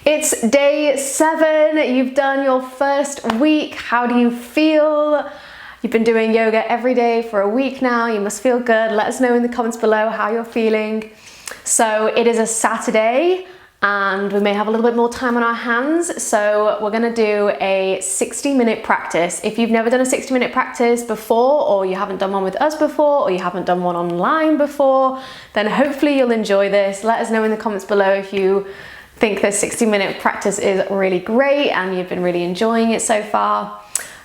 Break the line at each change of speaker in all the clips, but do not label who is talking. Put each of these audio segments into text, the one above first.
It's day 7, you've done your first week. How do you feel? You've been doing yoga every day for a week now. You must feel good. Let us know in the comments below how you're feeling. So it is a Saturday and we may have a little bit more time on our hands. So we're gonna do a 60-minute practice. If you've never done a 60-minute practice before, or you haven't done one with us before, or you haven't done one online before, then hopefully you'll enjoy this. Let us know in the comments below if you think this 60-minute practice is really great and you've been really enjoying it so far.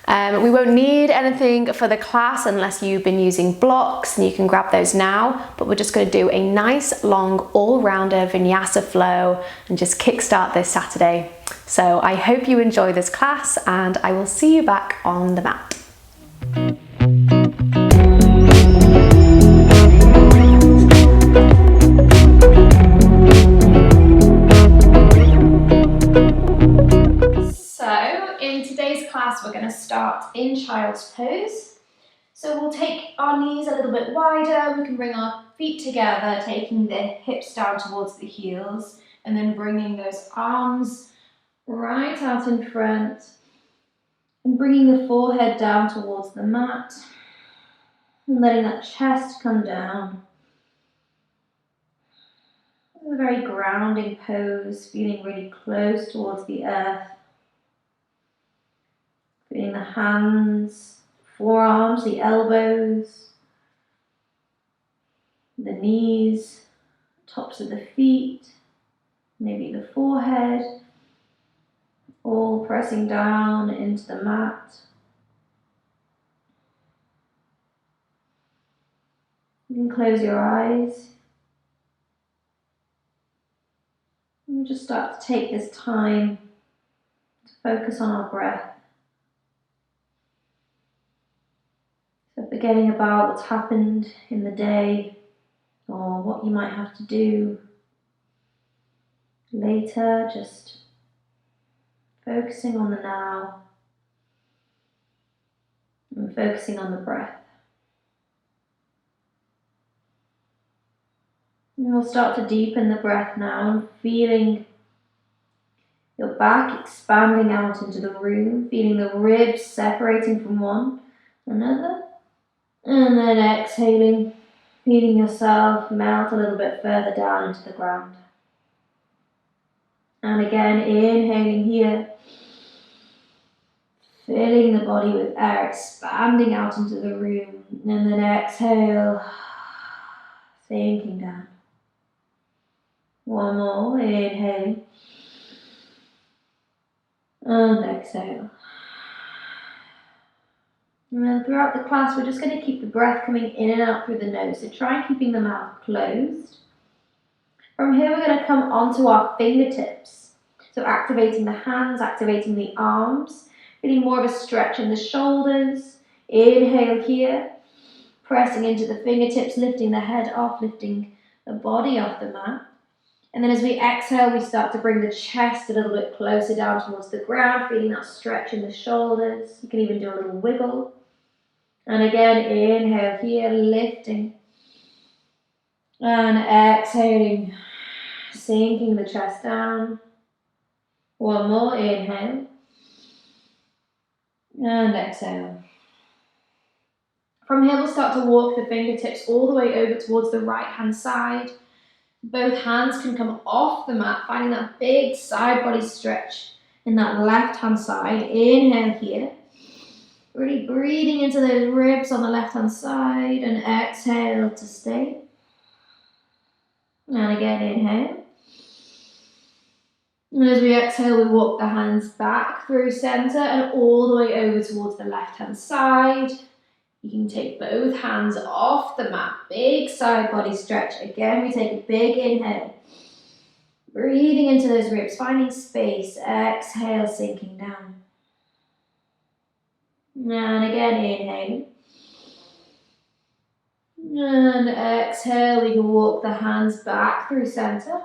We won't need anything for the class unless you've been using blocks, and you can grab those now, but we're just going to do a nice long all-rounder vinyasa flow and just kickstart this Saturday. So I hope you enjoy this class and I will see you back on the mat. In today's class, we're going to start in child's pose. So we'll take our knees a little bit wider. We can bring our feet together, taking the hips down towards the heels, and then bringing those arms right out in front and bringing the forehead down towards the mat and letting that chest come down. A very grounding pose, feeling really close towards the earth. Feeling the hands, forearms, the elbows, the knees, tops of the feet, maybe the forehead, all pressing down into the mat. You can close your eyes and just start to take this time to focus on our breath. So forgetting about what's happened in the day or what you might have to do later, just focusing on the now and focusing on the breath. And we'll start to deepen the breath now and feeling your back expanding out into the room, feeling the ribs separating from one another. And then exhaling, feeling yourself melt a little bit further down into the ground. And again, inhaling here, filling the body with air, expanding out into the room. And then exhale, sinking down. One more, inhaling. And exhale. And then throughout the class, we're just going to keep the breath coming in and out through the nose. So try keeping the mouth closed. From here, we're going to come onto our fingertips. So activating the hands, activating the arms, feeling more of a stretch in the shoulders. Inhale here, pressing into the fingertips, lifting the head off, lifting the body off the mat. And then as we exhale, we start to bring the chest a little bit closer down towards the ground, feeling that stretch in the shoulders. You can even do a little wiggle. And again, inhale here, lifting. And exhaling, sinking the chest down. One more, inhale. And exhale. From here, we'll start to walk the fingertips all the way over towards the right-hand side. Both hands can come off the mat, finding that big side body stretch in that left-hand side. Inhale here. Really breathing into those ribs on the left-hand side, and exhale to stay. And again, inhale. And as we exhale, we walk the hands back through center and all the way over towards the left-hand side. You can take both hands off the mat, big side body stretch. Again, we take a big inhale. Breathing into those ribs, finding space. Exhale, sinking down. And again, inhale. And exhale, we can walk the hands back through center.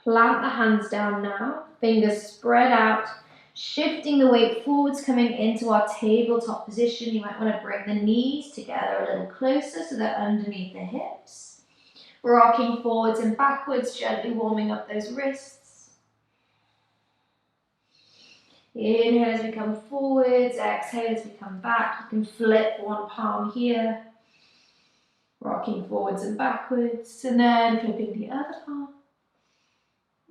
Plant the hands down now, fingers spread out, shifting the weight forwards, coming into our tabletop position. You might want to bring the knees together a little closer so they're underneath the hips. Rocking forwards and backwards, gently warming up those wrists.
Inhale as we come forwards, exhale as we come back. You can flip one palm here, rocking forwards and backwards, and then flipping the other palm.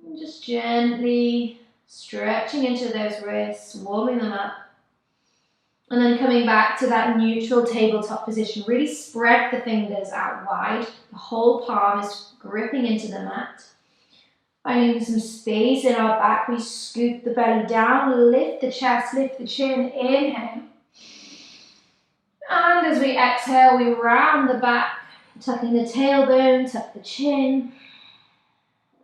And just gently stretching into those wrists, warming them up. And then coming back to that neutral tabletop position. Really spread the fingers out wide. The whole palm is gripping into the mat. Finding some space in our back, we scoop the belly down, lift the chest, lift the chin, inhale. And as we exhale, we round the back, tucking the tailbone, tuck the chin.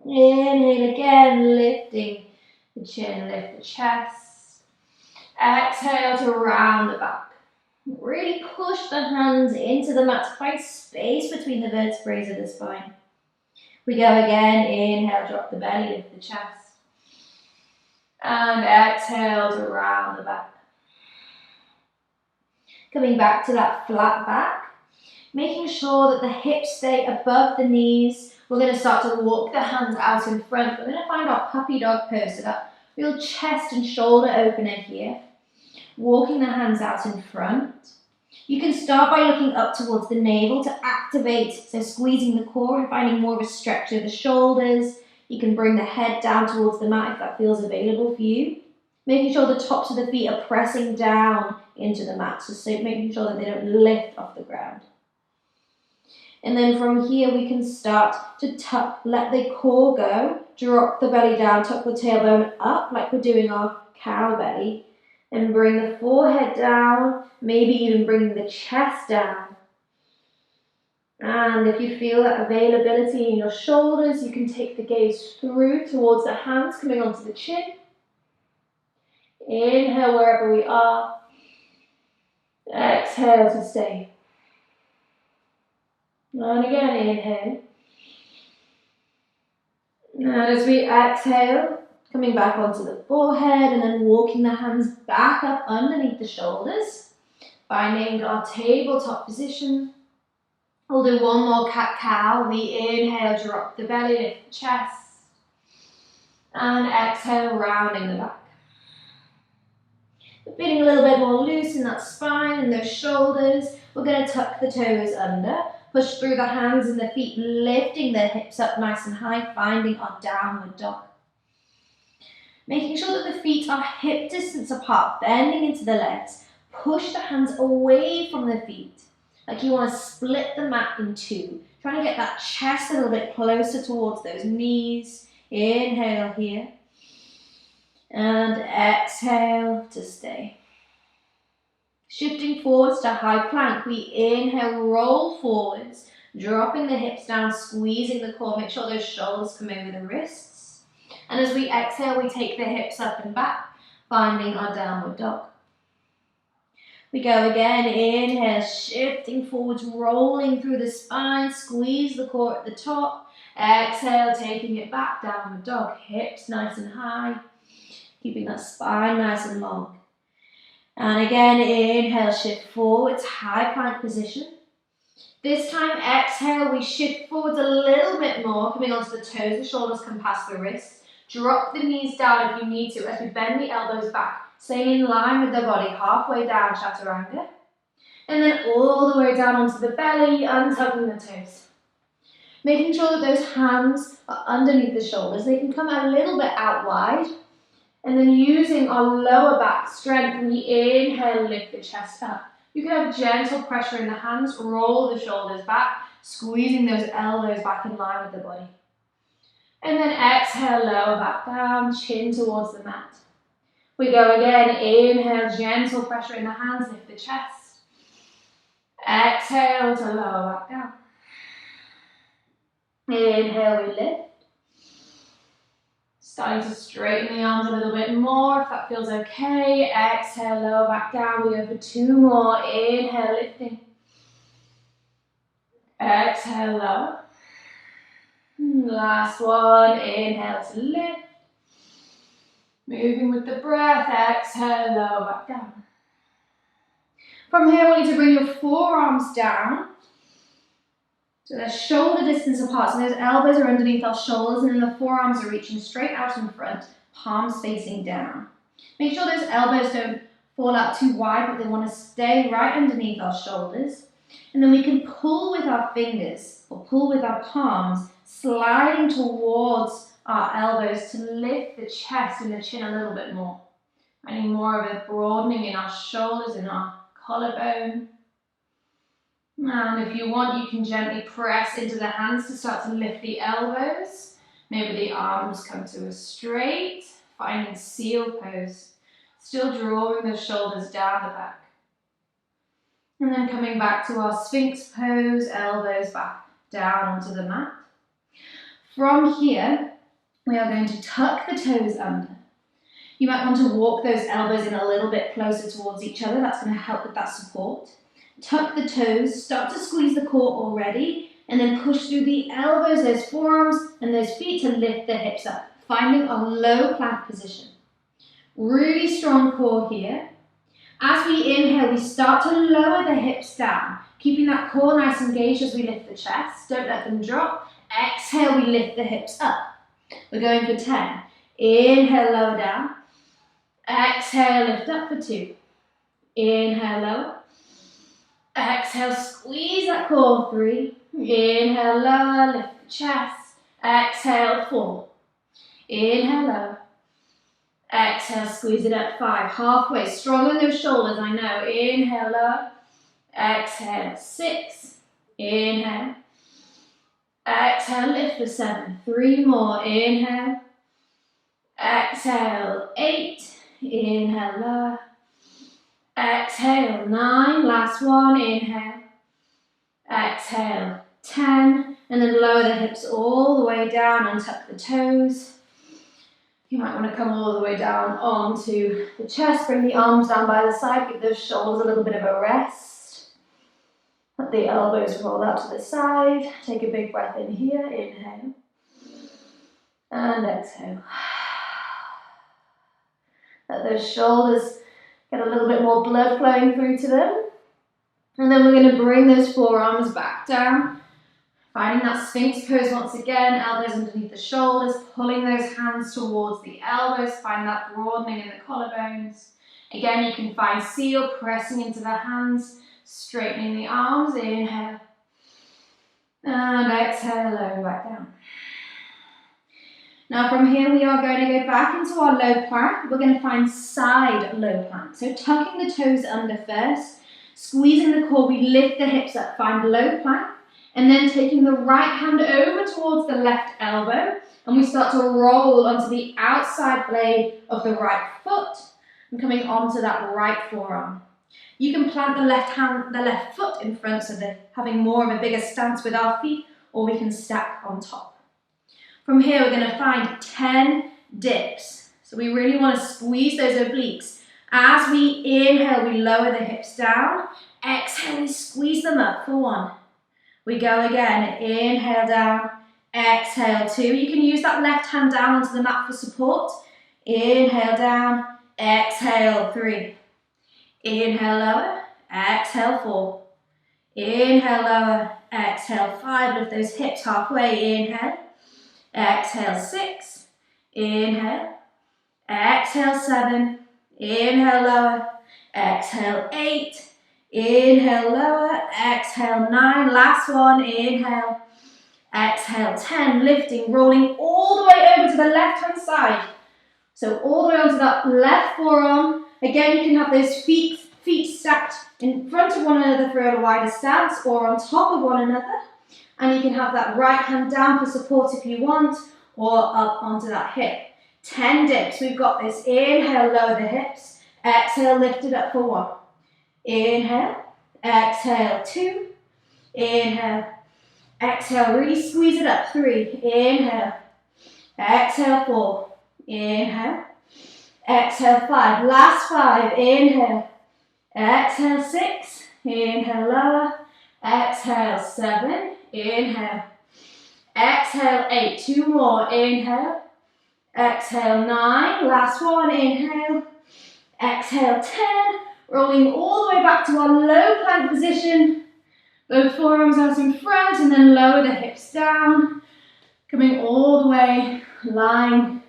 Inhale again, lifting the chin, lift the chest. Exhale to round the back. Really push the hands into the mat to find space between the vertebrae of the spine. We go again, inhale, drop the belly, lift the chest. And exhale to round the back. Coming back to that flat back, making sure that the hips stay above the knees. We're going to start to walk the hands out in front. We're going to find our puppy dog posted up. Real chest and shoulder opener here. Walking the hands out in front. You can start by looking up towards the navel to activate, so squeezing the core and finding more of a stretch of the shoulders. You can bring the head down towards the mat if that feels available for you. Making sure the tops of the feet are pressing down into the mat, so making sure that they don't lift off the ground. And then from here we can start to tuck, let the core go, drop the belly down, tuck the tailbone up like we're doing our cow belly. And bring the forehead down, maybe even bring the chest down. And if you feel that availability in your shoulders, you can take the gaze through towards the hands coming onto the chin. Inhale wherever we are. Exhale to stay. And again, inhale. And as we exhale, coming back onto the forehead and then walking the hands back up underneath the shoulders. Finding our tabletop position. We'll do one more cat-cow. We inhale, drop the belly, lift the chest. And exhale, rounding the back. We're feeling a little bit more loose in that spine and those shoulders. We're going to tuck the toes under. Push through the hands and the feet, lifting the hips up nice and high, finding our downward dog. Making sure that the feet are hip distance apart, bending into the legs. Push the hands away from the feet, like you want to split the mat in two. Trying to get that chest a little bit closer towards those knees. Inhale here. And exhale to stay. Shifting forwards to high plank. We inhale, roll forwards, dropping the hips down, squeezing the core. Make sure those shoulders come over the wrists. And as we exhale, we take the hips up and back, finding our downward dog. We go again, inhale, shifting forwards, rolling through the spine, squeeze the core at the top. Exhale, taking it back, downward dog, hips nice and high, keeping that spine nice and long. And again, inhale, shift forwards, high plank position. This time, exhale, we shift forwards a little bit more, coming onto the toes, the shoulders come past the wrists. Drop the knees down if you need to as we bend the elbows back, staying in line with the body, halfway down, chaturanga. And then all the way down onto the belly, untucking the toes. Making sure that those hands are underneath the shoulders. They can come a little bit out wide. And then using our lower back strength, we inhale, lift the chest up. You can have gentle pressure in the hands, roll the shoulders back, squeezing those elbows back in line with the body. And then exhale, lower back down, chin towards the mat. We go again, inhale, gentle pressure in the hands, lift the chest. Exhale to lower back down. Inhale, we lift. Starting to straighten the arms a little bit more, if that feels okay. Exhale, lower back down. We go for two more. Inhale, lifting. Exhale, lower. Last one. Inhale to lift. Moving with the breath. Exhale, lower back down. From here, I want you to bring your forearms down. So they're shoulder distance apart, so those elbows are underneath our shoulders and then the forearms are reaching straight out in front, palms facing down. Make sure those elbows don't fall out too wide, but they want to stay right underneath our shoulders. And then we can pull with our fingers or pull with our palms, sliding towards our elbows to lift the chest and the chin a little bit more. Finding more of a broadening in our shoulders and our collarbone. And if you want, you can gently press into the hands to start to lift the elbows. Maybe the arms come to a straight, finding seal pose. Still drawing the shoulders down the back. And then coming back to our Sphinx pose, elbows back down onto the mat. From here, we are going to tuck the toes under. You might want to walk those elbows in a little bit closer towards each other. That's going to help with that support. Tuck the toes, start to squeeze the core already, and then push through the elbows, those forearms, and those feet to lift the hips up, finding a low plank position. Really strong core here. As we inhale, we start to lower the hips down, keeping that core nice and engaged as we lift the chest. Don't let them drop. Exhale, we lift the hips up. We're going for 10. Inhale, lower down. Exhale, lift up for 2. Inhale, lower. Exhale, squeeze that core, 3. Inhale, lower, lift the chest. Exhale, 4. Inhale, lower. Exhale, squeeze it up, 5. Halfway, strong on those shoulders, I know. Inhale, lower. Exhale, 6. Inhale. Exhale, lift for 7. 3 more. Inhale. Exhale, 8. Inhale, lower. Exhale, 9. Last one. Inhale. Exhale, 10. And then lower the hips all the way down and tuck the toes. You might want to come all the way down onto the chest. Bring the arms down by the side. Give those shoulders a little bit of a rest. Let the elbows roll out to the side. Take a big breath in here. Inhale. And exhale. Let those shoulders get a little bit more blood flowing through to them. And then we're going to bring those forearms back down. Finding that Sphinx pose once again, elbows underneath the shoulders, pulling those hands towards the elbows, find that broadening in the collarbones. Again, you can find seal, pressing into the hands, straightening the arms, inhale. And exhale, lower back down. Now from here we are going to go back into our low plank. We're going to find side low plank. So tucking the toes under first, squeezing the core, we lift the hips up, find low plank. And then taking the right hand over towards the left elbow, and we start to roll onto the outside blade of the right foot and coming onto that right forearm. You can plant the left foot in front so they're having more of a bigger stance with our feet, or we can stack on top. From here, we're going to find 10 dips. So we really want to squeeze those obliques. As we inhale, we lower the hips down. Exhale, we squeeze them up for 1. We go again, inhale down, exhale 2. You can use that left hand down onto the mat for support. Inhale down, exhale 3. Inhale lower, exhale 4. Inhale lower, exhale 5. Lift those hips halfway, inhale. Exhale 6. Inhale. Exhale 7. Inhale lower. Exhale 8. Inhale, lower, exhale 9, last one, inhale, exhale 10, lifting, rolling all the way over to the left hand side. So all the way onto that left forearm. Again, you can have those feet stacked in front of one another for a wider stance or on top of one another. And you can have that right hand down for support if you want, or up onto that hip. 10 dips, we've got this. Inhale, lower the hips, exhale, lift it up for 1. Inhale, exhale 2, inhale, exhale, really squeeze it up, 3, inhale, exhale 4, inhale, exhale 5, last 5, inhale, exhale 6, inhale lower, exhale 7, inhale, exhale 8, 2 more, inhale, exhale 9, last one, inhale, exhale 10, rolling all the way back to our low plank position. Both forearms out in front and then lower the hips down. Coming all the way, lying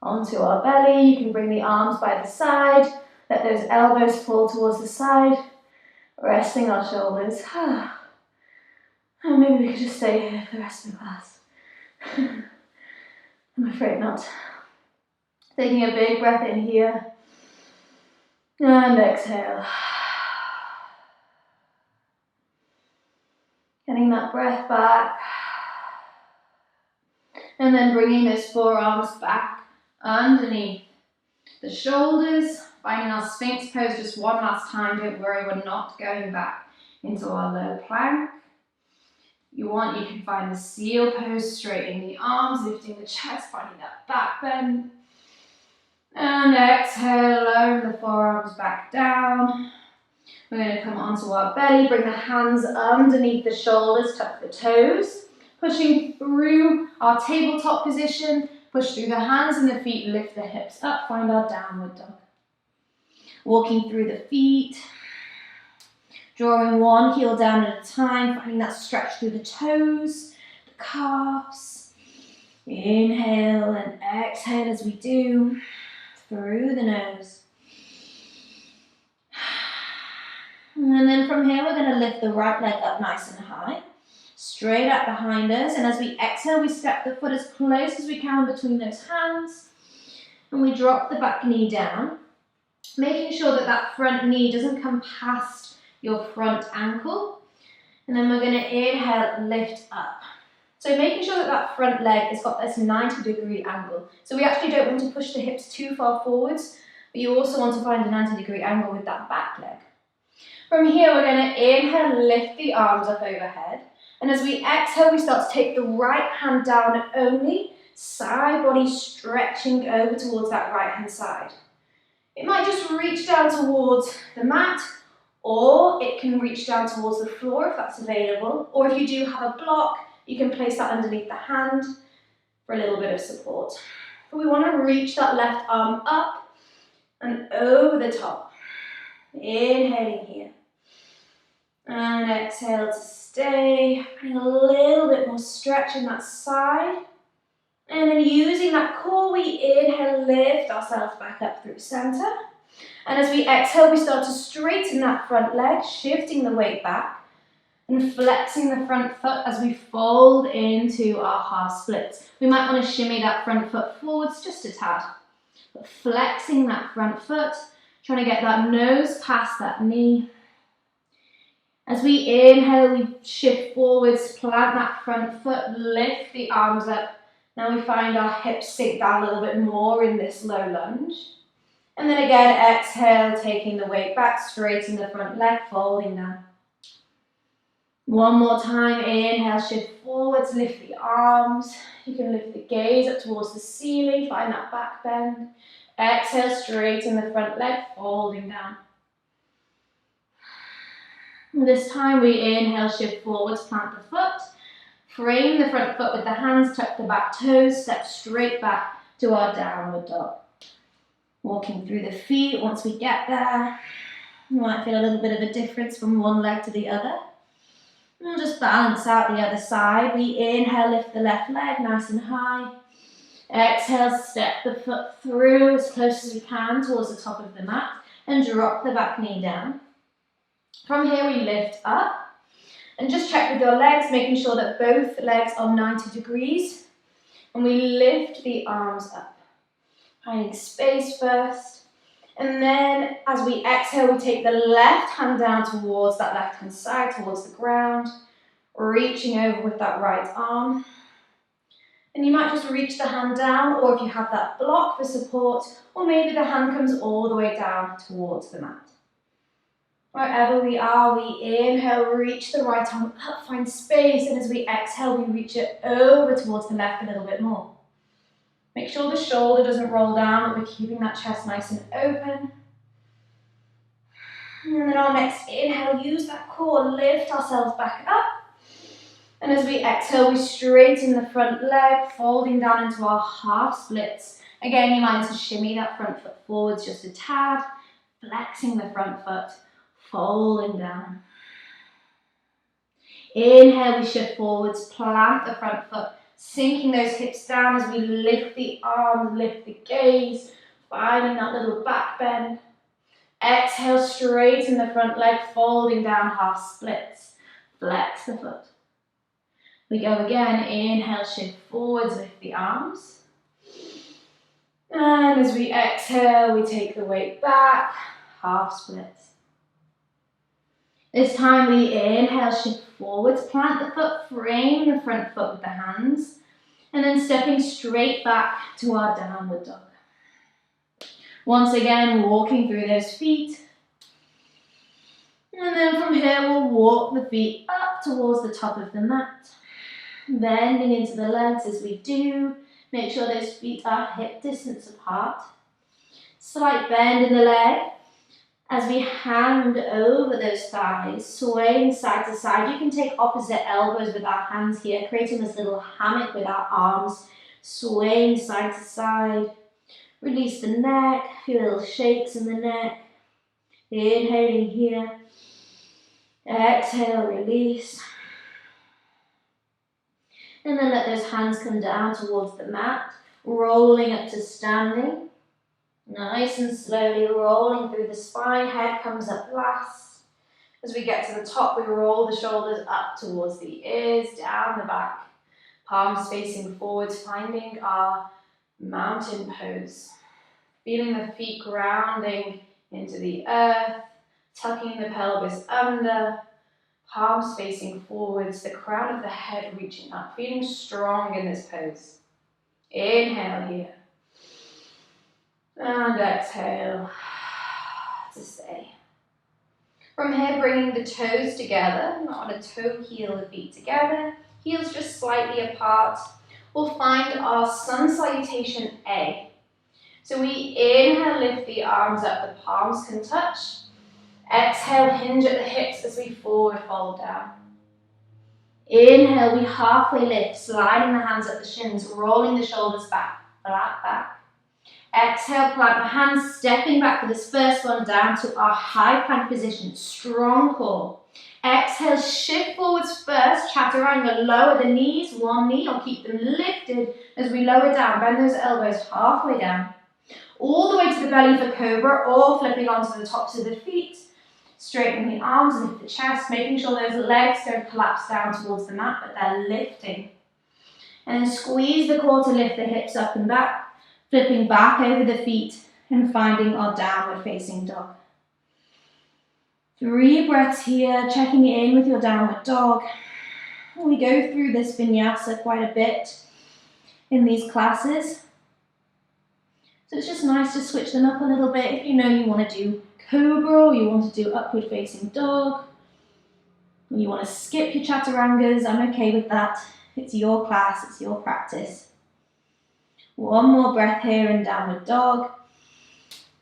onto our belly. You can bring the arms by the side. Let those elbows fall towards the side. Resting our shoulders. And maybe we could just stay here for the rest of the class. I'm afraid not. Taking a big breath in here. And exhale. Getting that breath back. And then bringing those forearms back underneath the shoulders. Finding our Sphinx pose just one last time. Don't worry, we're not going back into our low plank. You can find the seal pose, straightening the arms, lifting the chest, finding that back bend. And exhale, lowering the forearms back down. We're going to come onto our belly, bring the hands underneath the shoulders, tuck the toes. Pushing through our tabletop position, push through the hands and the feet, lift the hips up, find our downward dog. Walking through the feet. Drawing one heel down at a time, finding that stretch through the toes, the calves. Inhale and exhale as we do, through the nose. And then from here, we're going to lift the right leg up nice and high, straight up behind us. And as we exhale, we step the foot as close as we can between those hands. And we drop the back knee down, making sure that that front knee doesn't come past your front ankle. And then we're going to inhale, lift up. So making sure that that front leg has got this 90-degree angle. So we actually don't want to push the hips too far forwards, but you also want to find a 90-degree angle with that back leg. From here, we're going to inhale, lift the arms up overhead. And as we exhale, we start to take the right hand down only, side body stretching over towards that right hand side. It might just reach down towards the mat, or it can reach down towards the floor if that's available. Or if you do have a block, you can place that underneath the hand for a little bit of support. But we want to reach that left arm up and over the top. Inhaling here. And exhale to stay. Putting a little bit more stretch in that side. And then using that core, we inhale, lift ourselves back up through center. And as we exhale, we start to straighten that front leg, shifting the weight back and flexing the front foot as we fold into our half splits. We might want to shimmy that front foot forwards just a tad, but flexing that front foot, trying to get that nose past that knee. As we inhale, we shift forwards, plant that front foot, lift the arms up. Now we find our hips sink down a little bit more in this low lunge. And then again, exhale, taking the weight back, straightening the front leg, folding down. One more time, inhale, shift forwards, lift the arms. You can lift the gaze up towards the ceiling, find that back bend. Exhale, straighten the front leg, folding down. This time we inhale, shift forwards, plant the foot. Frame the front foot with the hands, tuck the back toes, step straight back to our downward dog. Walking through the feet, once we get there, you might feel a little bit of a difference from one leg to the other. We'll just balance out the other side. We inhale, lift the left leg nice and high. Exhale, step the foot through as close as we can towards the top of the mat and drop the back knee down. From here we lift up and just check with your legs, making sure that both legs are 90 degrees. And we lift the arms up. Finding space first, and then as we exhale, we take the left hand down towards that left hand side, towards the ground, reaching over with that right arm. And you might just reach the hand down, or if you have that block for support, or maybe the hand comes all the way down towards the mat. Wherever we are, we inhale, reach the right arm up, find space, and as we exhale, we reach it over towards the left a little bit more. Make sure the shoulder doesn't roll down, that we're keeping that chest nice and open. And then our next inhale, use that core, lift ourselves back up. And as we exhale, we straighten the front leg, folding down into our half splits. Again, you might just shimmy that front foot forwards just a tad, flexing the front foot, folding down. Inhale, we shift forwards, plant the front foot, Sinking those hips down as we lift the arms, lift the gaze, finding that little back bend. Exhale, straighten the front leg, folding down, half splits. Flex the foot. We go again, inhale, shift forwards, lift the arms. And as we exhale, we take the weight back, half splits. This time we inhale, shift forwards, plant the foot, frame the front foot with the hands, and then stepping straight back to our downward dog. Once again, walking through those feet. And then from here, we'll walk the feet up towards the top of the mat. Bending into the legs as we do. Make sure those feet are hip distance apart. Slight bend in the leg. As we hand over those thighs, swaying side to side. You can take opposite elbows with our hands here, creating this little hammock with our arms, swaying side to side. Release the neck, feel little shakes in the neck. Inhaling here. Exhale, release. And then let those hands come down towards the mat, rolling up to standing. Nice and slowly rolling through the spine, head comes up last. As we get to the top, we roll the shoulders up towards the ears, down the back. Palms facing forwards, finding our mountain pose. Feeling the feet grounding into the earth, tucking the pelvis under, palms facing forwards, the crown of the head reaching up, feeling strong in this pose. Inhale here. And exhale to stay. From here, bringing the toes together, not on a toe heel, the feet together, heels just slightly apart. We'll find our sun salutation A. So we inhale, lift the arms up, the palms can touch. Exhale, hinge at the hips as we forward fold down. Inhale, we halfway lift, sliding the hands up the shins, rolling the shoulders back, flat back. Exhale, plant the hands, stepping back for this first one down to our high plank position, strong core. Exhale, shift forwards first, chaturanga, lower the knees, one knee, or keep them lifted as we lower down, bend those elbows halfway down. All the way to the belly for cobra, or flipping onto the tops of the feet. Straighten the arms, lift the chest, making sure those legs don't collapse down towards the mat, but they're lifting. And then squeeze the core to lift the hips up and back. Flipping back over the feet and finding our downward facing dog. 3 breaths here, checking in with your downward dog. We go through this vinyasa quite a bit in these classes. So it's just nice to switch them up a little bit. If you know you want to do cobra, or you want to do upward facing dog, or you want to skip your chaturangas, I'm okay with that. It's your class, it's your practice. One more breath here in downward dog.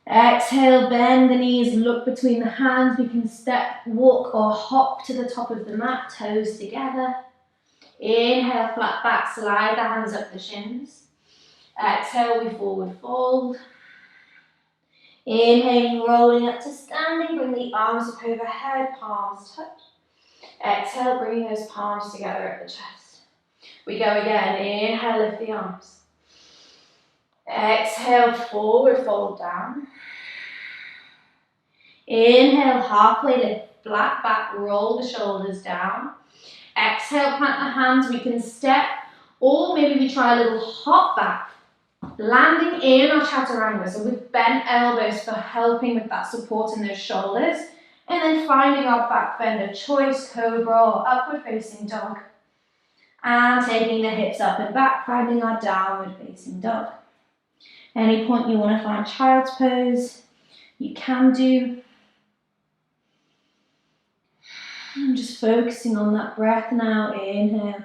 Exhale, bend the knees, look between the hands. We can step, walk or hop to the top of the mat, toes together. Inhale, flat back, slide the hands up the shins. Exhale, we forward fold. Inhaling, rolling up to standing, bring the arms up overhead, palms touch. Exhale, bringing those palms together at the chest. We go again, inhale, lift the arms. Exhale, forward fold down. Inhale, halfway lift, flat back, roll the shoulders down. Exhale, plant the hands, we can step, or maybe we try a little hop back, landing in our chaturanga, so with bent elbows for helping with that support in those shoulders, and then finding our back bend of choice, cobra or upward facing dog, and taking the hips up and back, finding our downward facing dog. Any point you want to find child's pose, you can do. I'm just focusing on that breath now. Inhale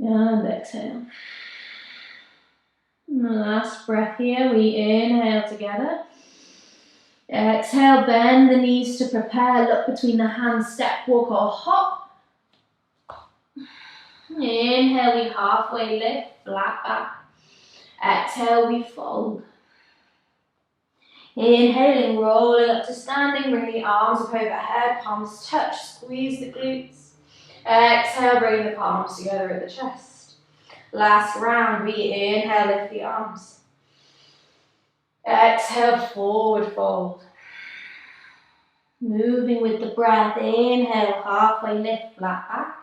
and exhale. And the last breath here, we inhale together. Exhale, bend the knees to prepare, look between the hands, step, walk or hop. Inhale, we halfway lift, flat back. Exhale, we fold. Inhaling, rolling up to standing, bring the arms up overhead, palms touch, squeeze the glutes. Exhale, bring the palms together at the chest. Last round, we inhale, lift the arms. Exhale, forward fold. Moving with the breath, inhale, halfway lift, flat back.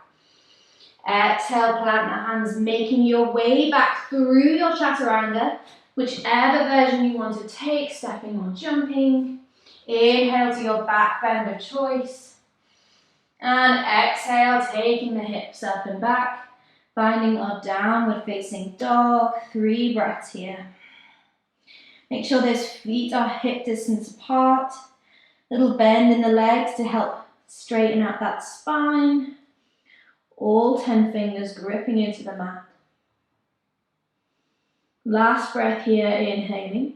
Exhale, plant the hands, making your way back through your chaturanga, whichever version you want to take, stepping or jumping. Inhale to your back bend of choice. And exhale, taking the hips up and back, finding our downward facing dog. 3 breaths here. Make sure those feet are hip distance apart. Little bend in the legs to help straighten out that spine. All 10 fingers gripping into the mat. Last breath here, inhaling.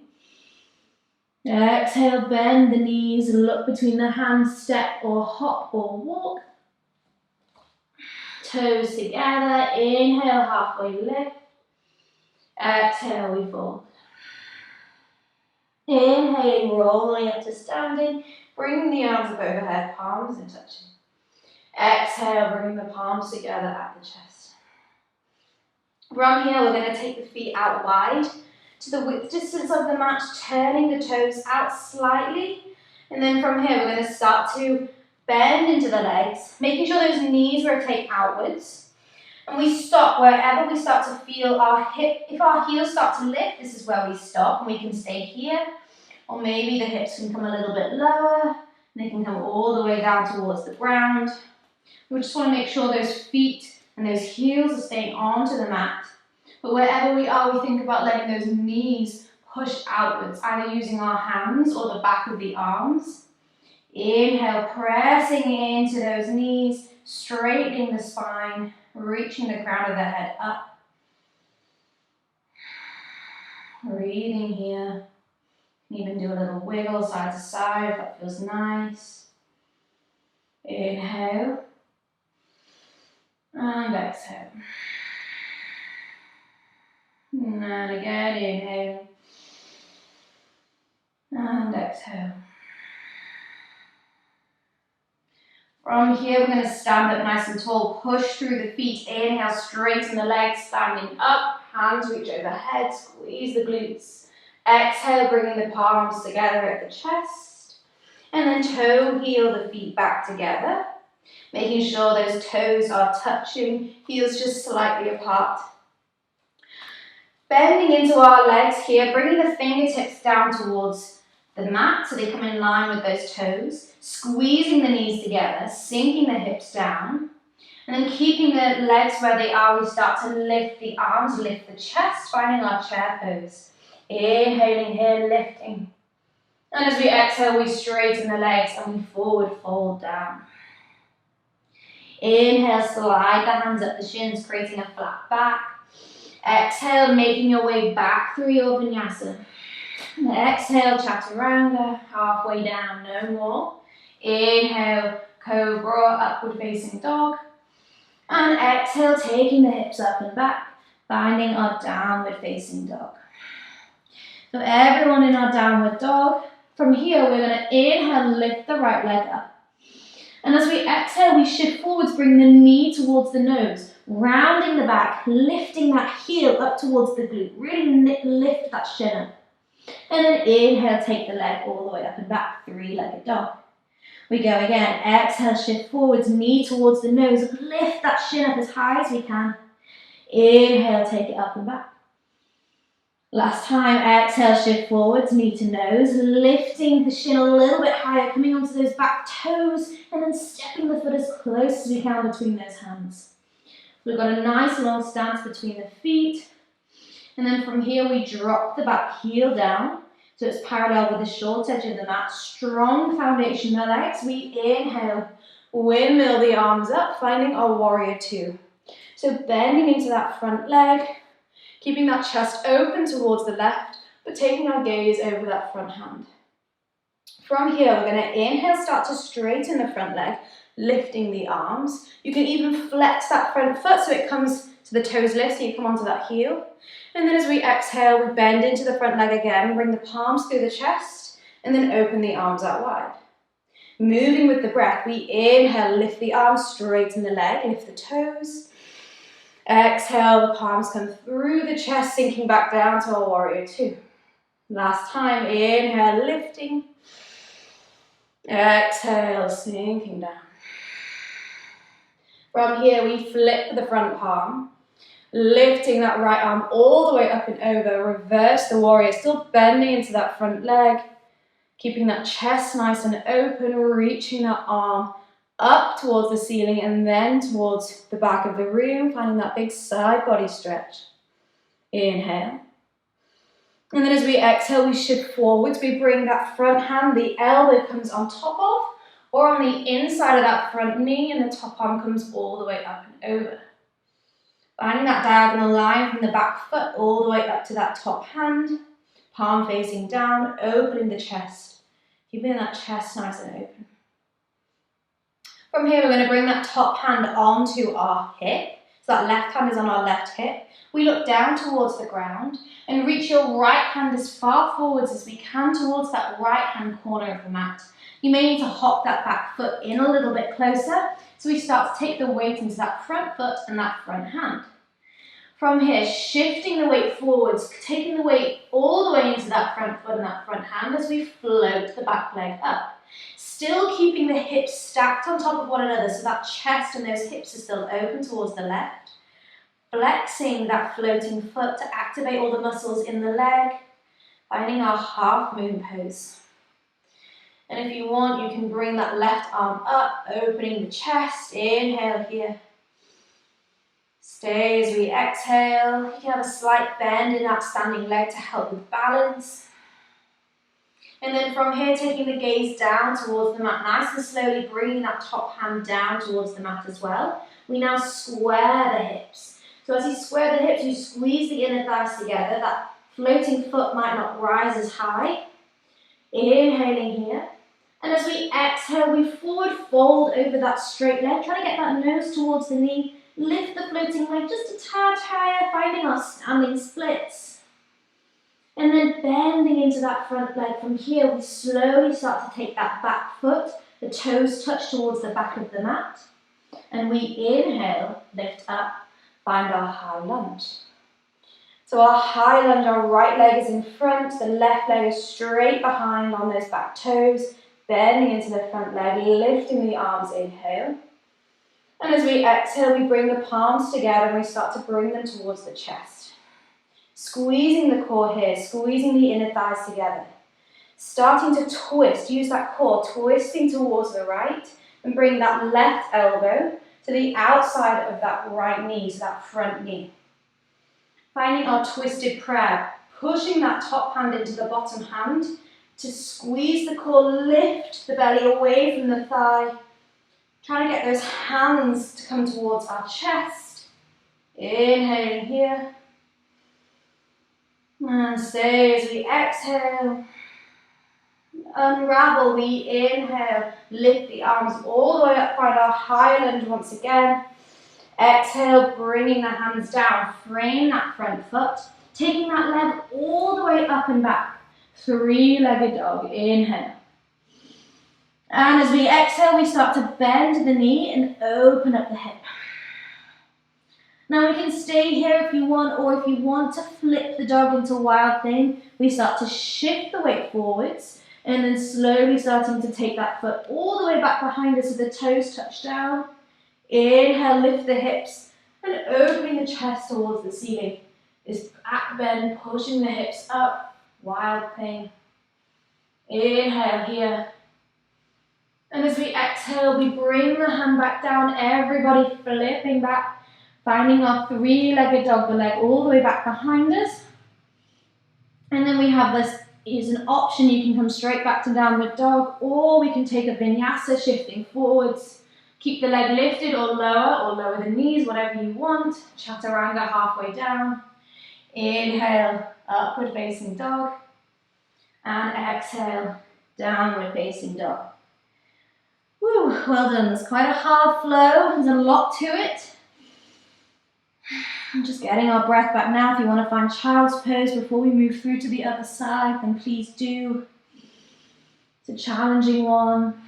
Exhale, bend the knees, look between the hands, step or hop or walk. Toes together, inhale, halfway lift. Exhale, we fold. Inhaling, rolling up to standing, bringing the arms up overhead, palms and touching. Exhale, bringing the palms together at the chest. From here, we're going to take the feet out wide to the width distance of the mat, turning the toes out slightly. And then from here, we're going to start to bend into the legs, making sure those knees rotate outwards. And we stop wherever we start to feel our hip. If our heels start to lift, this is where we stop, and we can stay here. Or maybe the hips can come a little bit lower, and they can come all the way down towards the ground. We just want to make sure those feet and those heels are staying onto the mat. But wherever we are, we think about letting those knees push outwards, either using our hands or the back of the arms. Inhale, pressing into those knees, straightening the spine, reaching the crown of the head up. Breathing here. You can even do a little wiggle side to side if that feels nice. Inhale. And exhale. And again, inhale. And exhale. From here, we're going to stand up nice and tall. Push through the feet. Inhale, straighten the legs, standing up. Hands reach overhead. Squeeze the glutes. Exhale, bringing the palms together at the chest. And then toe heel the feet back together. Making sure those toes are touching, heels just slightly apart. Bending into our legs here, bringing the fingertips down towards the mat so they come in line with those toes. Squeezing the knees together, sinking the hips down. And then keeping the legs where they are, we start to lift the arms, lift the chest, finding our chair pose. Inhaling here, lifting. And as we exhale, we straighten the legs and we forward fold down. Inhale, slide the hands up the shins, creating a flat back. Exhale, making your way back through your vinyasa. And exhale, chaturanga, halfway down, no more. Inhale, cobra, upward facing dog. And exhale, taking the hips up and back, finding our downward facing dog. So everyone in our downward dog. From here, we're going to inhale, lift the right leg up. And as we exhale, we shift forwards, bring the knee towards the nose, rounding the back, lifting that heel up towards the glute. Really lift that shin up. And then inhale, take the leg all the way up and back, 3-legged dog. We go again. Exhale, shift forwards, knee towards the nose. Lift that shin up as high as we can. Inhale, take it up and back. Last time, exhale, shift forwards, knee to nose, lifting the shin a little bit higher, coming onto those back toes, and then stepping the foot as close as we can between those hands. We've got a nice long stance between the feet, and then from here we drop the back heel down, so it's parallel with the short edge of the mat. Strong foundation in the legs. We inhale, windmill the arms up, finding our warrior 2. So bending into that front leg, keeping that chest open towards the left, but taking our gaze over that front hand. From here, we're going to inhale, start to straighten the front leg, lifting the arms. You can even flex that front foot so it comes to the toes lift, so you come onto that heel. And then as we exhale, we bend into the front leg again, bring the palms through the chest, and then open the arms out wide. Moving with the breath, we inhale, lift the arms, straighten the leg, lift the toes. Exhale, the palms come through the chest, sinking back down to our warrior two. Last time, inhale, lifting. Exhale, sinking down. From here, we flip the front palm, lifting that right arm all the way up and over. Reverse the warrior, still bending into that front leg, keeping that chest nice and open, reaching that arm up towards the ceiling and then towards the back of the room, finding that big side body stretch. Inhale. And then as we exhale, we shift forwards. We bring that front hand, the elbow comes on top of or on the inside of that front knee, and the top arm comes all the way up and over. Finding that diagonal line from the back foot all the way up to that top hand, palm facing down, opening the chest, keeping that chest nice and open. From here, we're going to bring that top hand onto our hip. So that left hand is on our left hip. We look down towards the ground and reach your right hand as far forwards as we can towards that right hand corner of the mat. You may need to hop that back foot in a little bit closer. So we start to take the weight into that front foot and that front hand. From here, shifting the weight forwards, taking the weight all the way into that front foot and that front hand as we float the back leg up. Still keeping the hips stacked on top of one another so that chest and those hips are still open towards the left. Flexing that floating foot to activate all the muscles in the leg. Finding our half moon pose. And if you want, you can bring that left arm up, opening the chest. Inhale here. Stay as we exhale. You can have a slight bend in that standing leg to help with balance. And then from here, taking the gaze down towards the mat, nice and slowly bringing that top hand down towards the mat as well. We now square the hips. So as you square the hips, you squeeze the inner thighs together. That floating foot might not rise as high. Inhaling here. And as we exhale, we forward fold over that straight leg, trying to get that nose towards the knee. Lift the floating leg just a tad higher, finding our standing splits. And then bending into that front leg. From here, we slowly start to take that back foot, the toes touch towards the back of the mat. And we inhale, lift up, find our high lunge. So our high lunge, our right leg is in front, the left leg is straight behind on those back toes, bending into the front leg, lifting the arms, inhale. And as we exhale, we bring the palms together and we start to bring them towards the chest. Squeezing the core here, squeezing the inner thighs together. Starting to twist, use that core, twisting towards the right and bring that left elbow to the outside of that right knee, so that front knee. Finding our twisted prayer, pushing that top hand into the bottom hand to squeeze the core, lift the belly away from the thigh. Trying to get those hands to come towards our chest. Inhaling here. And stay as we exhale. Unravel, we inhale. Lift the arms all the way up, find our high lunge once again. Exhale, bringing the hands down. Frame that front foot. Taking that leg all the way up and back. Three-legged dog. Inhale. And as we exhale, we start to bend the knee and open up the hip. Now we can stay here if you want, or if you want to flip the dog into wild thing, we start to shift the weight forwards and then slowly starting to take that foot all the way back behind us so the toes touch down. Inhale, lift the hips and opening the chest towards the ceiling. This back bend, pushing the hips up, wild thing. Inhale here. And as we exhale, we bring the hand back down, everybody flipping back, finding our three-legged dog, the leg all the way back behind us. And then we have this is an option, you can come straight back to downward dog, or we can take a vinyasa, shifting forwards. Keep the leg lifted or lower the knees, whatever you want. Chaturanga halfway down. Inhale, upward facing dog. And exhale, downward facing dog. Woo, well done. There's quite a hard flow. There's a lot to it. I'm just getting our breath back now. If you want to find child's pose before we move through to the other side, then please do. It's a challenging one.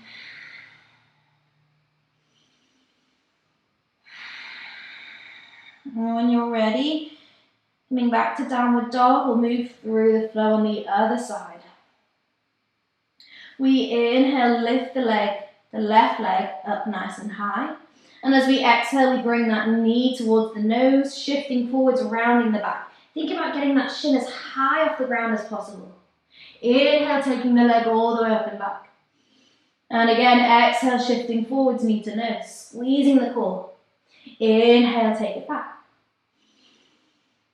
And when you're ready, coming back to downward dog, we'll move through the flow on the other side. We inhale, lift the left leg up nice and high. And as we exhale, we bring that knee towards the nose, shifting forwards, rounding the back. Think about getting that shin as high off the ground as possible. Inhale, taking the leg all the way up and back. And again, exhale, shifting forwards, knee to nose, squeezing the core. Inhale, take it back.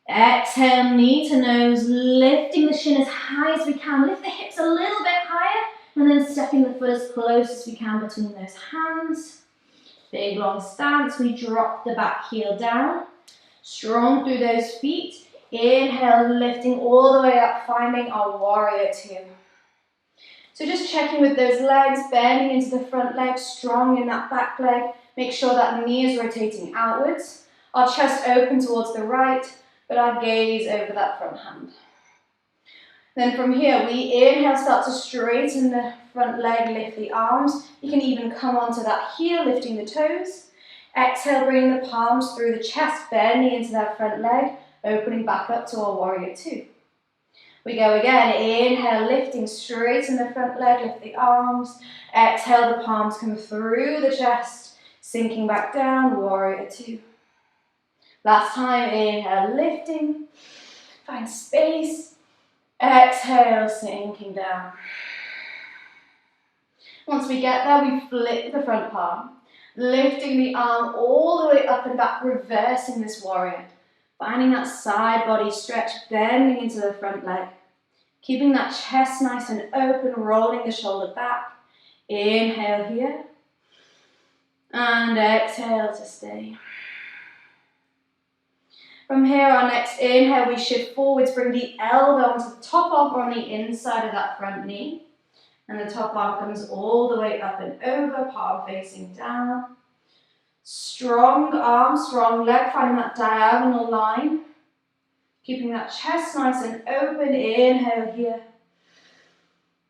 Exhale, knee to nose, lifting the shin as high as we can. Lift the hips a little bit higher, and then stepping the foot as close as we can between those hands. Big long stance, we drop the back heel down. Strong through those feet. Inhale, lifting all the way up, finding our warrior two. So just checking with those legs, bending into the front leg, strong in that back leg. Make sure that knee is rotating outwards. Our chest open towards the right, but our gaze over that front hand. Then from here, we inhale, start to straighten the front leg, lift the arms. You can even come onto that heel, lifting the toes. Exhale, bringing the palms through the chest, bending into that front leg, opening back up to our warrior two. We go again, inhale, lifting, straighten the front leg, lift the arms. Exhale, the palms come through the chest, sinking back down, warrior two. Last time, inhale, lifting, find space. Exhale, sinking down. Once we get there, we flip the front palm, lifting the arm all the way up and back, reversing this warrior. Finding that side body stretch, bending into the front leg. Keeping that chest nice and open, rolling the shoulder back. Inhale here. And exhale to stay. From here, our next inhale, we shift forwards, bring the elbow onto the top arm or on the inside of that front knee. And the top arm comes all the way up and over, palm facing down. Strong arm, strong leg, finding that diagonal line. Keeping that chest nice and open, inhale here.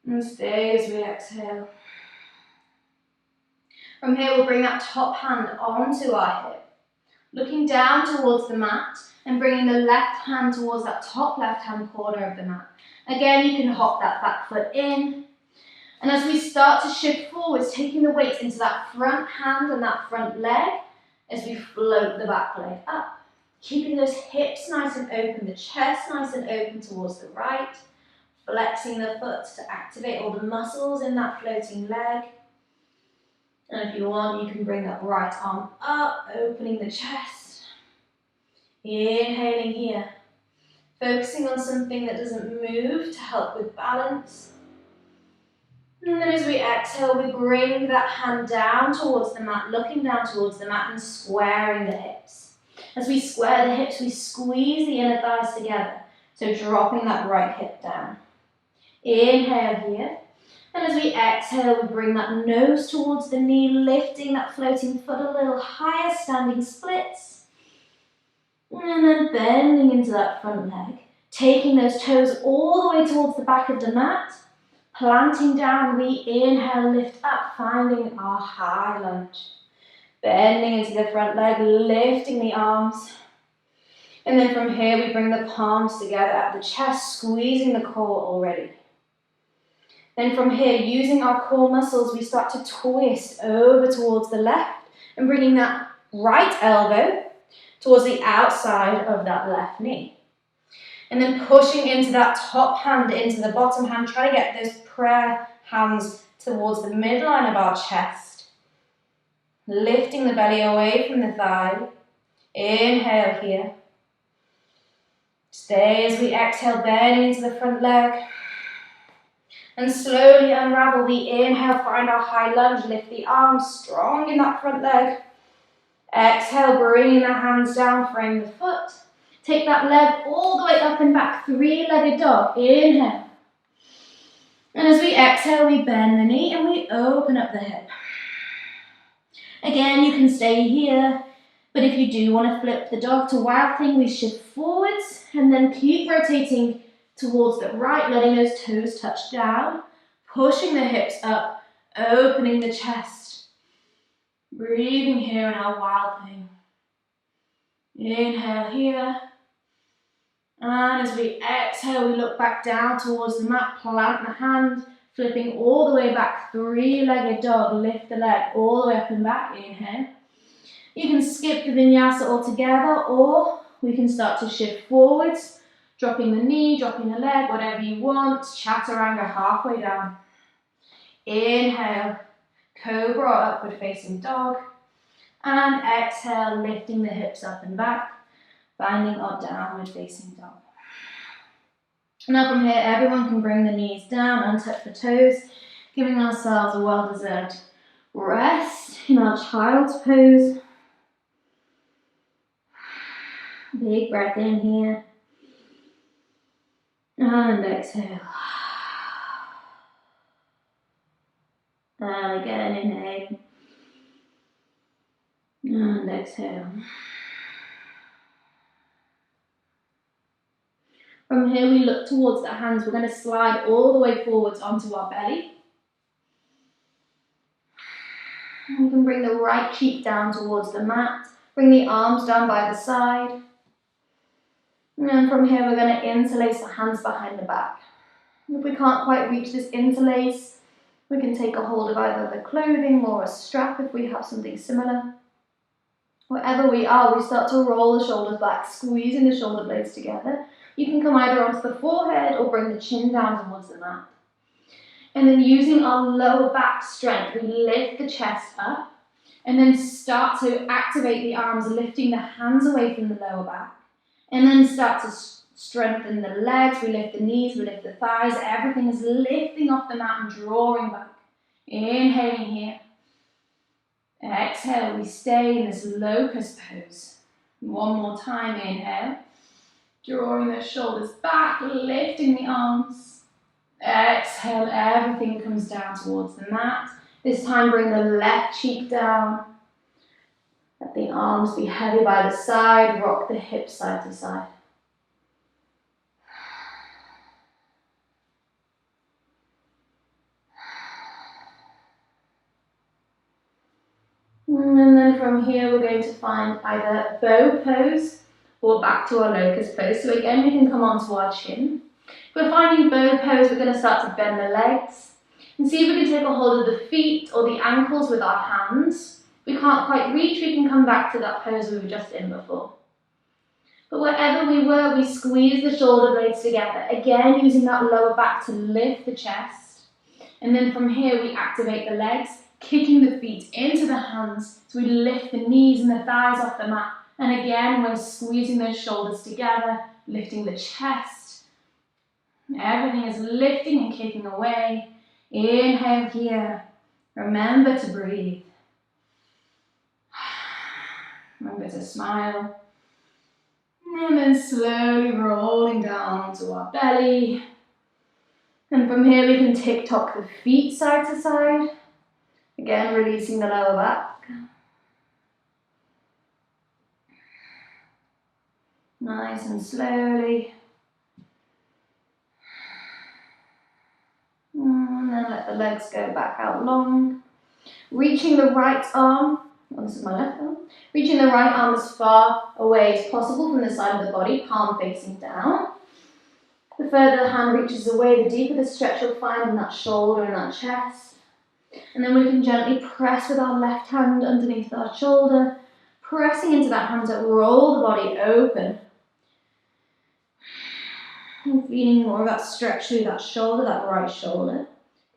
And stay as we exhale. From here, we'll bring that top hand onto our hip. Looking down towards the mat and bringing the left hand towards that top left-hand corner of the mat. Again, you can hop that back foot in. And as we start to shift forwards, taking the weight into that front hand and that front leg as we float the back leg up. Keeping those hips nice and open, the chest nice and open towards the right. Flexing the foot to activate all the muscles in that floating leg. And if you want, you can bring that right arm up, opening the chest. Inhaling here. Focusing on something that doesn't move to help with balance. And then as we exhale, we bring that hand down towards the mat, looking down towards the mat and squaring the hips. As we square the hips, we squeeze the inner thighs together. So dropping that right hip down. Inhale here. And as we exhale, we bring that nose towards the knee, lifting that floating foot a little higher, standing splits. And then bending into that front leg. Taking those toes all the way towards the back of the mat. Planting down, we inhale, lift up, finding our high lunge. Bending into the front leg, lifting the arms. And then from here, we bring the palms together at the chest, squeezing the core already. Then from here, using our core muscles, we start to twist over towards the left and bringing that right elbow towards the outside of that left knee. And then pushing into that top hand, into the bottom hand, try to get those prayer hands towards the midline of our chest. Lifting the belly away from the thigh. Inhale here. Stay as we exhale, bending into the front leg. And slowly unravel. We inhale, find our high lunge, lift the arms, strong in that front leg. Exhale, bringing the hands down, frame the foot. Take that leg all the way up and back, three-legged dog. Inhale. And as we exhale, we bend the knee and we open up the hip. Again, you can stay here, but if you do want to flip the dog to wild thing, we shift forwards and then keep rotating towards the right, letting those toes touch down, pushing the hips up, opening the chest. Breathing here in our wild thing. Inhale here. And as we exhale, we look back down towards the mat, plant the hand, flipping all the way back, three-legged dog, lift the leg all the way up and back, inhale. You can skip the vinyasa altogether, or we can start to shift forwards, dropping the knee, dropping the leg, whatever you want, chaturanga halfway down. Inhale, cobra or upward facing dog, and exhale, lifting the hips up and back, finding our downward facing dog. Now from here, everyone can bring the knees down, untouch the toes, giving ourselves a well-deserved rest in our child's pose. Big breath in here. And exhale. And again, inhale. And exhale. From here, we look towards the hands. We're going to slide all the way forwards onto our belly. We can bring the right cheek down towards the mat. Bring the arms down by the side. And then from here, we're going to interlace the hands behind the back. If we can't quite reach this interlace, we can take a hold of either the clothing or a strap if we have something similar. Wherever we are, we start to roll the shoulders back, squeezing the shoulder blades together. You can come either onto the forehead or bring the chin down towards the mat. And then using our lower back strength, we lift the chest up and then start to activate the arms, lifting the hands away from the lower back. And then start to strengthen the legs. We lift the knees, we lift the thighs. Everything is lifting off the mat and drawing back. Inhaling here. Exhale, we stay in this locust pose. One more time, inhale. Drawing the shoulders back, lifting the arms. Exhale, everything comes down towards the mat. This time bring the left cheek down. Let the arms be heavy by the side, rock the hips side to side. And then from here we're going to find either bow pose or back to our locust pose. So again, we can come onto our chin. If we're finding bow pose, we're going to start to bend the legs and see if we can take a hold of the feet or the ankles with our hands. If we can't quite reach, we can come back to that pose we were just in before. But wherever we were, we squeeze the shoulder blades together. Again, using that lower back to lift the chest. And then from here, we activate the legs, kicking the feet into the hands. So we lift the knees and the thighs off the mat. And again, we're squeezing those shoulders together, lifting the chest. Everything is lifting and kicking away. Inhale here. Remember to breathe. Remember to smile. And then slowly rolling down to our belly. And from here we can tick-tock the feet side to side. Again, releasing the lower back. Nice and slowly. And then let the legs go back out long. Reaching the right arm. Oh, this is my left arm. Reaching the right arm as far away as possible from the side of the body, palm facing down. The further the hand reaches away, the deeper the stretch you'll find in that shoulder and that chest. And then we can gently press with our left hand underneath our shoulder, pressing into that hand to roll the body open. And feeling more of that stretch through that shoulder, that right shoulder. You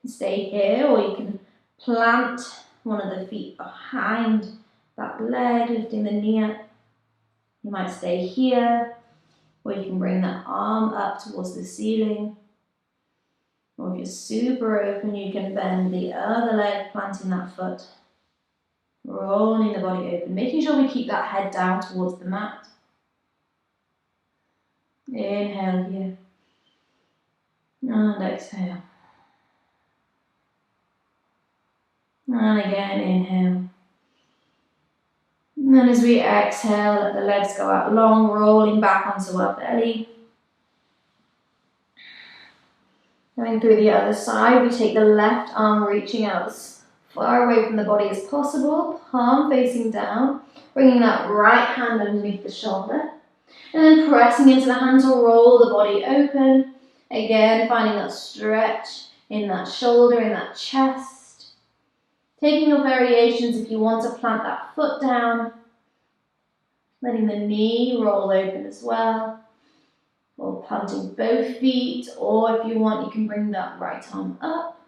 can stay here, or you can plant one of the feet behind that leg, lifting the knee up. You might stay here, or you can bring that arm up towards the ceiling. Or if you're super open, you can bend the other leg, planting that foot. Rolling the body open, making sure we keep that head down towards the mat. Inhale here. And exhale. And again, inhale. And then as we exhale, let the legs go out long, rolling back onto our belly. Going through the other side, we take the left arm reaching out as far away from the body as possible, palm facing down, bringing that right hand underneath the shoulder, and then pressing into the hand to roll the body open. Again, finding that stretch in that shoulder, in that chest. Taking your variations if you want to plant that foot down, letting the knee roll open as well, or planting both feet, or if you want, you can bring that right arm up,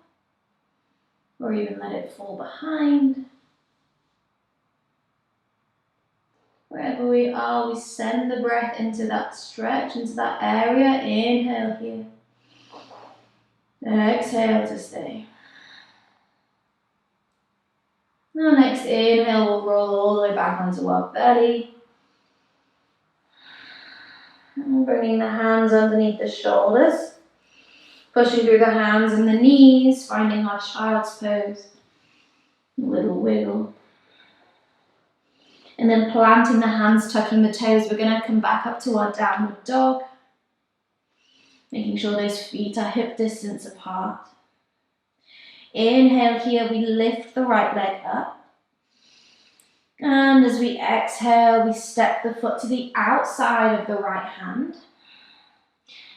or even let it fall behind. Wherever we are, we send the breath into that stretch, into that area. Inhale here. Exhale to stay. Now next inhale, we'll roll all the way back onto our belly. And bringing the hands underneath the shoulders. Pushing through the hands and the knees, finding our child's pose. A little wiggle. And then planting the hands, tucking the toes. We're going to come back up to our downward dog. Making sure those feet are hip distance apart. Inhale here, we lift the right leg up. And as we exhale, we step the foot to the outside of the right hand.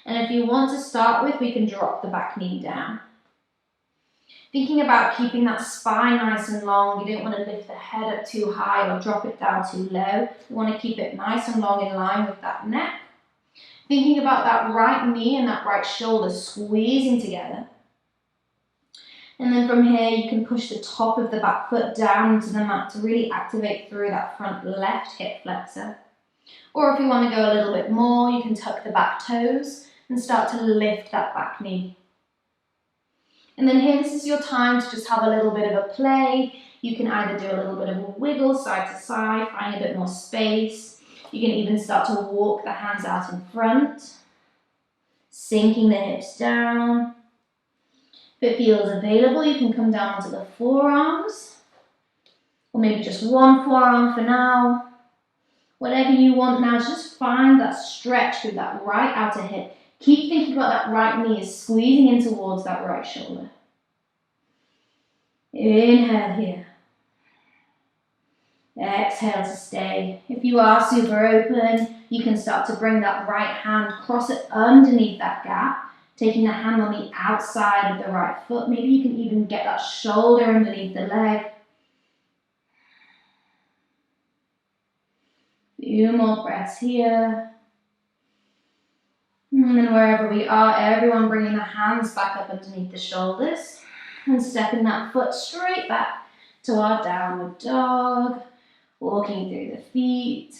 And if you want to start with, we can drop the back knee down. Thinking about keeping that spine nice and long. You don't want to lift the head up too high or drop it down too low. You want to keep it nice and long in line with that neck. Thinking about that right knee and that right shoulder squeezing together. And then from here, you can push the top of the back foot down into the mat to really activate through that front left hip flexor. Or if you want to go a little bit more, you can tuck the back toes and start to lift that back knee. And then here, this is your time to just have a little bit of a play. You can either do a little bit of a wiggle side to side, find a bit more space. You can even start to walk the hands out in front, sinking the hips down. If it feels available, you can come down onto the forearms, or maybe just one forearm for now. Whatever you want now, just find that stretch through that right outer hip. Keep thinking about that right knee is squeezing in towards that right shoulder. Inhale here. Exhale to stay. If you are super open, you can start to bring that right hand, cross it underneath that gap, taking the hand on the outside of the right foot. Maybe you can even get that shoulder underneath the leg. Few more breaths here. And then wherever we are, everyone bringing the hands back up underneath the shoulders and stepping that foot straight back to our downward dog, walking through the feet.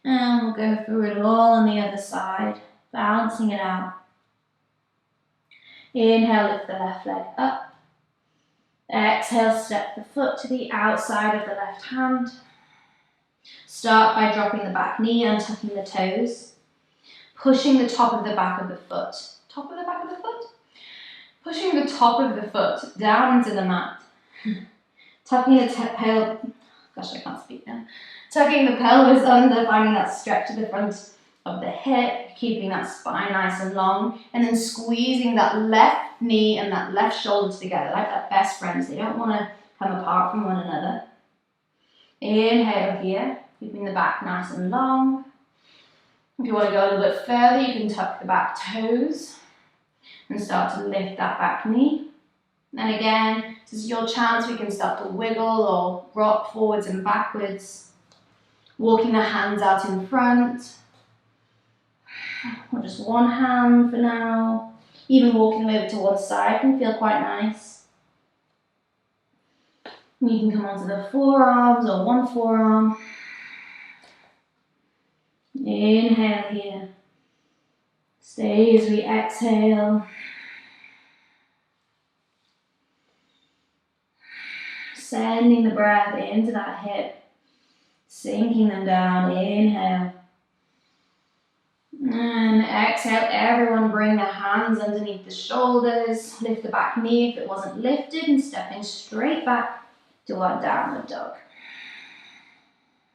And we'll go through it all on the other side, balancing it out. Inhale, lift the left leg up. Exhale, step the foot to the outside of the left hand. Start by dropping the back knee and tucking the toes. Pushing the top of the back of the foot. Top of the back of the foot? Pushing the top of the foot down into the mat. Tucking the Tucking the pelvis under, finding that stretch to the front of the hip, keeping that spine nice and long, and then squeezing that left knee and that left shoulder together, like that best friends. They don't want to come apart from one another. Inhale here, keeping the back nice and long. If you want to go a little bit further, you can tuck the back toes and start to lift that back knee. And again, this is your chance. We can start to wiggle or rock forwards and backwards, walking the hands out in front, or just one hand for now. Even walking over to one side can feel quite nice. You can come onto the forearms or one forearm. Inhale here. Stay as we exhale. Sending the breath into that hip, sinking them down. Inhale. And exhale, everyone bring the hands underneath the shoulders. Lift the back knee if it wasn't lifted and stepping straight back to our downward dog.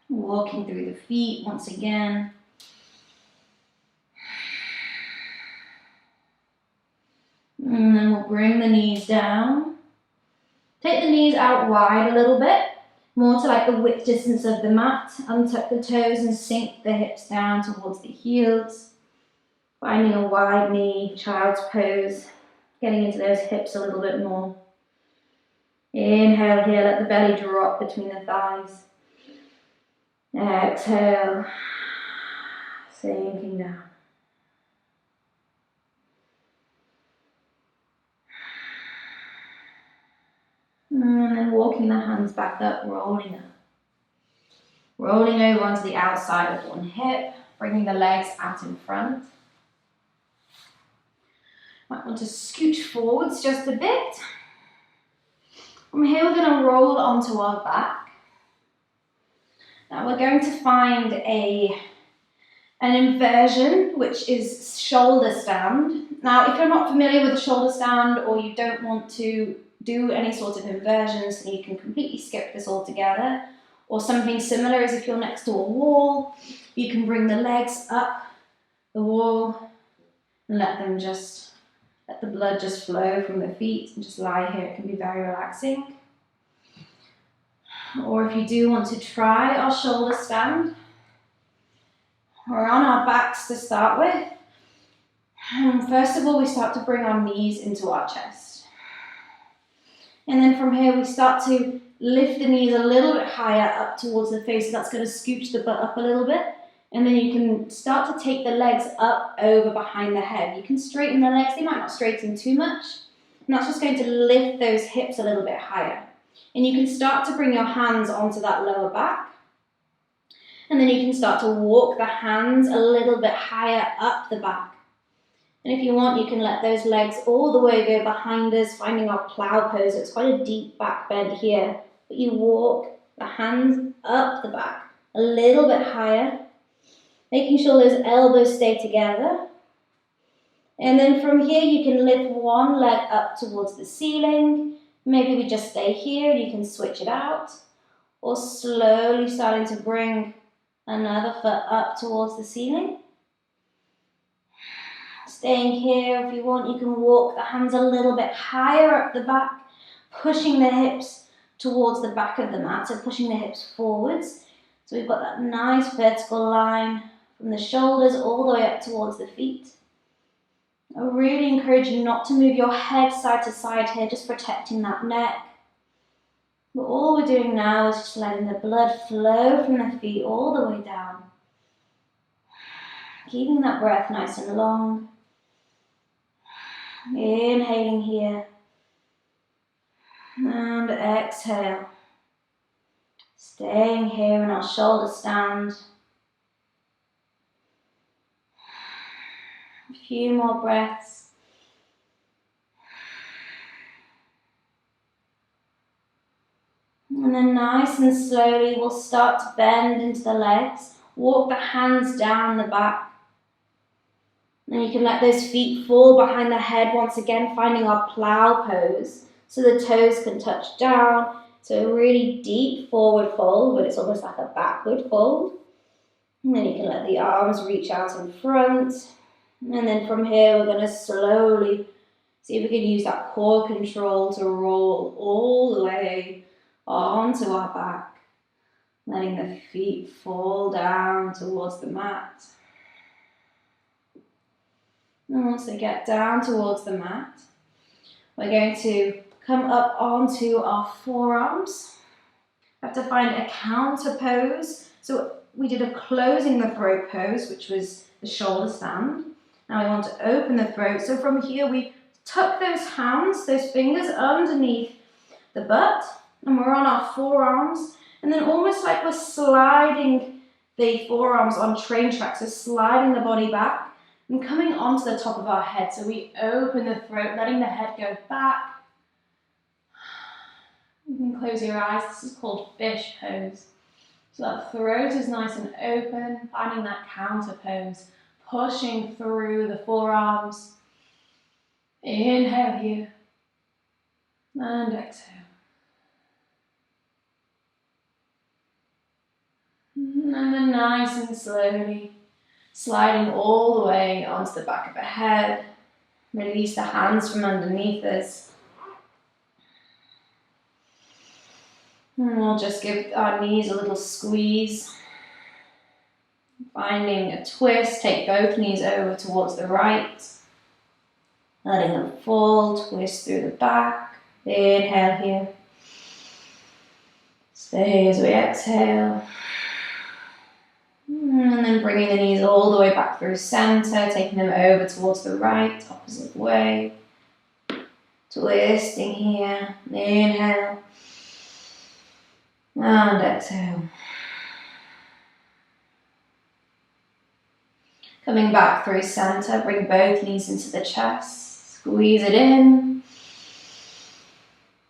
Walking through the feet once again. And then we'll bring the knees down. Take the knees out wide a little bit, more to like the width distance of the mat. Untuck the toes and sink the hips down towards the heels. Finding a wide knee, child's pose, getting into those hips a little bit more. Inhale here, let the belly drop between the thighs. Exhale, sinking down. And then walking the hands back up, rolling up. Rolling over onto the outside of one hip, bringing the legs out in front. Might want to scooch forwards just a bit. From here, we're going to roll onto our back. Now we're going to find an inversion, which is shoulder stand. Now, if you're not familiar with a shoulder stand or you don't want to do any sort of inversions, then you can completely skip this altogether. Or something similar is if you're next to a wall, you can bring the legs up the wall and let the blood just flow from the feet and just lie here. It can be very relaxing. Or if you do want to try our shoulder stand, we're on our backs to start with. First of all, we start to bring our knees into our chest. And then from here, we start to lift the knees a little bit higher up towards the face. So that's going to scooch the butt up a little bit. And then you can start to take the legs up over behind the head. You can straighten the legs. They might not straighten too much. And that's just going to lift those hips a little bit higher. And you can start to bring your hands onto that lower back. And then you can start to walk the hands a little bit higher up the back. And if you want, you can let those legs all the way go behind us, finding our plow pose. It's quite a deep back bend here. But you walk the hands up the back a little bit higher, making sure those elbows stay together. And then from here, you can lift one leg up towards the ceiling. Maybe we just stay here and you can switch it out. Or slowly starting to bring another foot up towards the ceiling. Staying here, if you want, you can walk the hands a little bit higher up the back, pushing the hips towards the back of the mat, so pushing the hips forwards. So we've got that nice vertical line from the shoulders all the way up towards the feet. I really encourage you not to move your head side to side here, just protecting that neck. But all we're doing now is just letting the blood flow from the feet all the way down. Keeping that breath nice and long. Inhaling here. And exhale. Staying here in our shoulder stand. A few more breaths. And then nice and slowly we'll start to bend into the legs. Walk the hands down the back. And you can let those feet fall behind the head once again, finding our plow pose. So the toes can touch down. So a really deep forward fold, but it's almost like a backward fold. And then you can let the arms reach out in front. And then from here, we're going to slowly see if we can use that core control to roll all the way onto our back. Letting the feet fall down towards the mat. And once they get down towards the mat, we're going to come up onto our forearms. We have to find a counter pose. So we did a closing the throat pose, which was the shoulder stand. Now we want to open the throat. So from here, we tuck those hands, those fingers underneath the butt, and we're on our forearms. And then almost like we're sliding the forearms on train tracks, so sliding the body back and coming onto the top of our head. So we open the throat, letting the head go back. You can close your eyes. This is called fish pose. So that throat is nice and open, finding that counter pose, pushing through the forearms. Inhale here and exhale. And then nice and slowly sliding all the way onto the back of the head. Release the hands from underneath us. And we'll just give our knees a little squeeze. Finding a twist, take both knees over towards the right. Letting them fall, twist through the back. Inhale here. Stay as we exhale. And then bringing the knees all the way back through center, taking them over towards the right, opposite way. Twisting here. Inhale. And exhale. Coming back through center, bring both knees into the chest. Squeeze it in.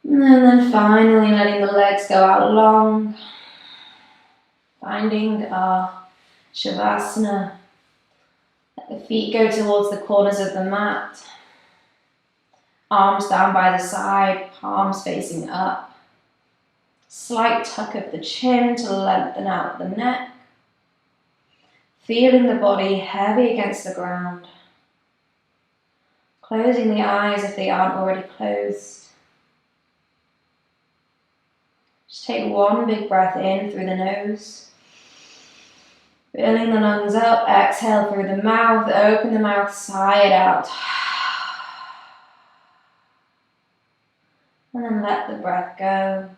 And then finally letting the legs go out long. Finding our Shavasana. Let the feet go towards the corners of the mat. Arms down by the side, palms facing up. Slight tuck of the chin to lengthen out the neck. Feeling the body heavy against the ground. Closing the eyes if they aren't already closed. Just take one big breath in through the nose. Filling the lungs up, exhale through the mouth, open the mouth, sigh it out. And then let the breath go.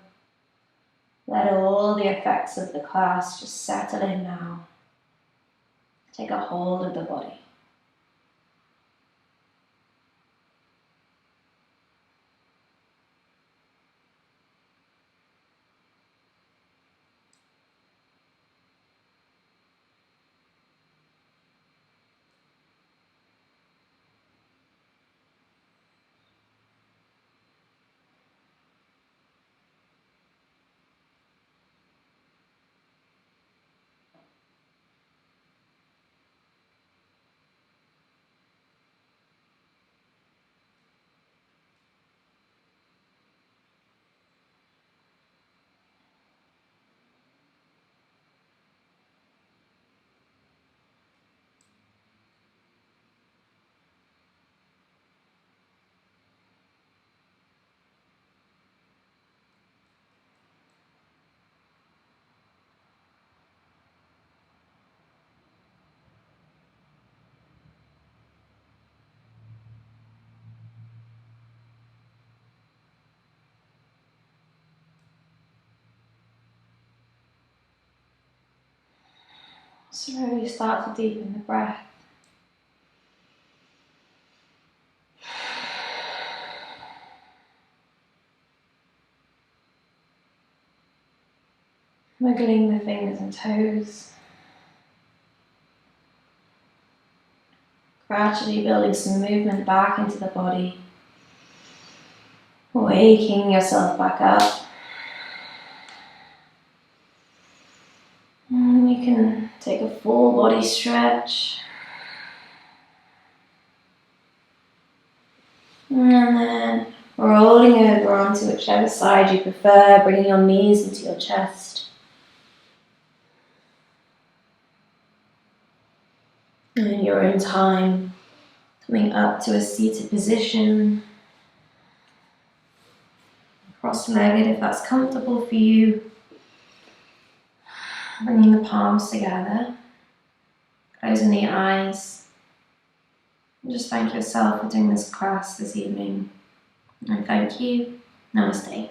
Let all the effects of the class just settle in now. Take a hold of the body. Slowly start to deepen the breath. Wiggling the fingers and toes. Gradually building some movement back into the body. Waking yourself back up. And you can take a full body stretch. And then rolling over onto whichever side you prefer, bringing your knees into your chest. And in your own time, coming up to a seated position. Cross-legged if that's comfortable for you. Bringing the palms together. Closing the eyes. And just thank yourself for doing this class this evening. And thank you. Namaste.